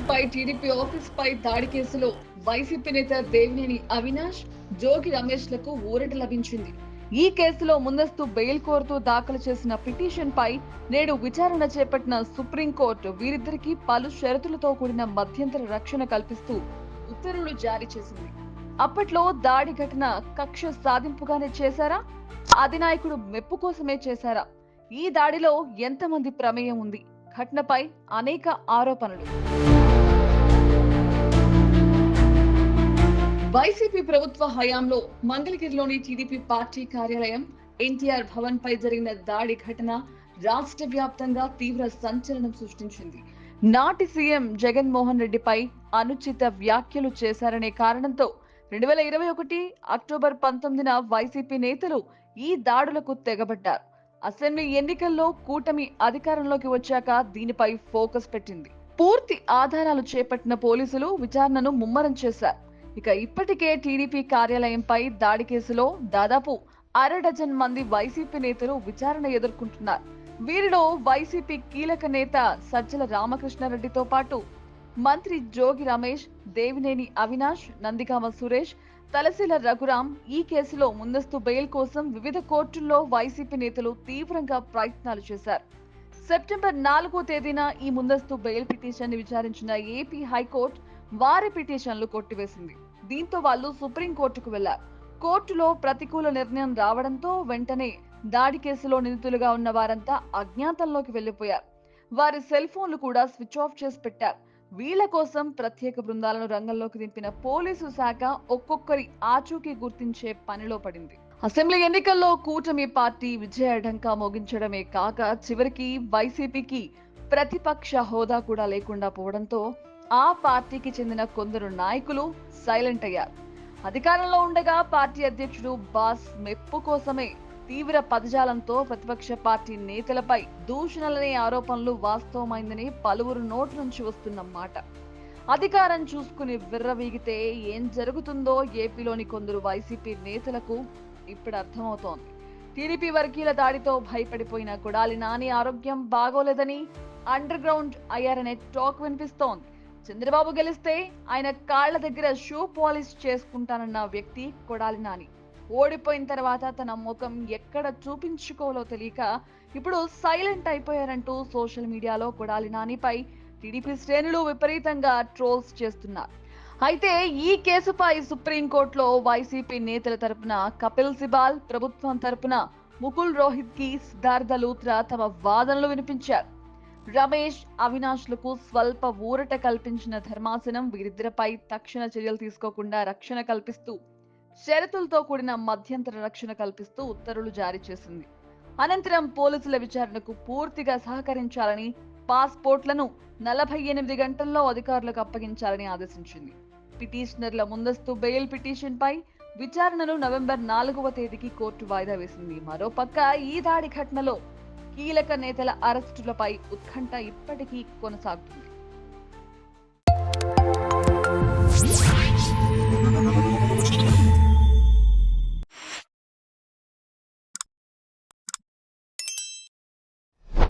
పై TDP office పై దాడి కేసులో YCP నేత దేవినేని అవినాష్, జోగి రమేష్ లకు ఊరట లభించింది. ఈ కేసులో ముందస్తు బెయిల్ కోరుతూ దాఖలు చేసిన పిటిషన్ పై నేడు విచారణ చేపట్టిన సుప్రీంకోర్టు వీరిద్దరికీ పలు షరతులతో కూడిన మధ్యంతర రక్షణ కల్పిస్తూ ఉత్తర్వులు జారీ చేసింది. అప్పట్లో దాడి ఘటన కక్ష సాధింపుగానే చేశారా, అధినాయకుడు మెప్పు కోసమే చేశారా, ఈ దాడిలో ఎంతమంది ప్రమేయం ఉంది, ఘటనపై అనేక ఆరోపణలు. వైసీపీ ప్రభుత్వ హయాంలో మంగళగిరిలోని టీడీపీ పార్టీ కార్యాలయం ఎన్టీఆర్ భవన్ పై జరిగిన దాడి ఘటన రాష్ట్ర వ్యాప్తంగా తీవ్ర సంచలనం సృష్టించింది. నాటి సీఎం జగన్మోహన్ రెడ్డిపై అనుచిత వ్యాఖ్యలు చేశారనే కారణంతో 2021 అక్టోబర్ 19న వైసీపీ నేతలు ఈ దాడులకు తెగబడ్డారు. అసెంబ్లీ ఎన్నికల్లో కూటమి అధికారంలోకి వచ్చాక దీనిపై ఫోకస్ పెట్టింది. పూర్తి ఆధారాలు చేపట్టిన పోలీసులు విచారణను ముమ్మరం చేశారు. ఇక ఇప్పటికే టీడీపీ కార్యాలయంపై దాడి కేసులో దాదాపు అరడజన్ మంది వైసీపీ నేతలు విచారణ ఎదుర్కొంటున్నారు. వీరిలో వైసీపీ కీలక నేత సజ్జల రామకృష్ణారెడ్డితో పాటు మంత్రి జోగి రమేష్, దేవినేని అవినాష్, నందిగామ సురేష్, తలశీల రఘురాం ఈ కేసులో ముందస్తు బెయిల్ కోసం వివిధ కోర్టుల్లో వైసీపీ నేతలు తీవ్రంగా ప్రయత్నాలు చేశారు. సెప్టెంబర్ 4వ తేదీన ఈ ముందస్తు బెయిల్ పిటిషన్ ని విచారించిన ఏపీ హైకోర్టు వారి పిటిషన్లు కొట్టివేసింది. దీంతో వాళ్ళు సుప్రీంకోర్టుకు వెళ్లారు. కోర్టులో ప్రతికూల నిర్ణయం రావడంతో వెంటనే దాడి కేసులో నిందితులుగా ఉన్న వారంతా అజ్ఞాతంలోకి వెళ్లిపోయారు. వారి సెల్ ఫోన్లు కూడా స్విచ్ ఆఫ్ చేసి పెట్టారు. వీళ్ల కోసం ప్రత్యేక బృందాలను రంగంలోకి దింపిన పోలీసు శాఖ ఒక్కొక్కరి ఆచూకీ గుర్తించే పనిలో పడింది. అసెంబ్లీ ఎన్నికల్లో కూటమి పార్టీ విజయ ఢంకా మోగించడమే కాక చివరికి వైసీపీకి ప్రతిపక్ష హోదా కూడా లేకుండా పోవడంతో ఆ పార్టీకి చెందిన కొందరు నాయకులు సైలెంట్ అయ్యారు. అధికారంలో ఉండగా పార్టీ అధ్యక్షుడు బాస్ మెప్పు కోసమే తీవ్ర పదజాలంతో ప్రతిపక్ష పార్టీ నేతలపై దూషణలనే ఆరోపణలు వాస్తవమైందని పలువురు నోటి నుంచి వస్తున్న మాట. అధికారం చూసుకుని విర్రవీగితే ఏం జరుగుతుందో ఏపీలోని కొందరు వైసీపీ నేతలకు ఇప్పుడు అర్థమవుతోంది. టీడీపీ వర్గీయుల దాడితో భయపడిపోయిన కొడాలి నాని ఆరోగ్యం బాగోలేదని అండర్ గ్రౌండ్ అయ్యారనే టాక్ వినిపిస్తోంది. చంద్రబాబు గెలిస్తే ఆయన కాళ్ల దగ్గర షూ పాలిష్ చేసుకుంటానన్న వ్యక్తి కొడాలి నాని ఓడిపోయిన తర్వాత తన ముఖం ఎక్కడ చూపించుకోవాలో తెలియక ఇప్పుడు సైలెంట్ అయిపోయారంటూ సోషల్ మీడియాలో కొడాలి నానిపై టీడీపీ శ్రేణులు విపరీతంగా ట్రోల్స్ చేస్తున్నారు. అయితే ఈ కేసుపై సుప్రీంకోర్టులో వైసీపీ నేతల తరపున కపిల్ సిబాల్, ప్రభుత్వం తరపున ముకుల్ రోహిత్గి, సిద్ధార్థ లూత్రా తమ వాదనలు వినిపించారు. రమేష్, అవినాష్లకు స్వల్ప ఊరట కల్పించిన ధర్మాసనం వీరిద్దరిపై తక్షణ చర్యలు తీసుకోకుండా రక్షణ కల్పిస్తూ షరతులతో కూడిన మధ్యంతర రక్షణ కల్పిస్తూ ఉత్తర్వులు జారీ చేసింది. అనంతరం పోలీసుల విచారణకు పూర్తిగా సహకరించాలని, పాస్పోర్ట్లను 48 గంటల్లో అధికారులకు అప్పగించాలని ఆదేశించింది. పిటిషనర్ల ముందస్తు బెయిల్ పిటిషన్ పై విచారణను నవంబర్ 4వ తేదీకి కోర్టు వాయిదా వేసింది. మరోపక్క ఈ దాడి ఘటనలో కీలక నేతల అరెస్టులపై ఉత్కంఠ ఇప్పటికీ కొనసాగుతుంది.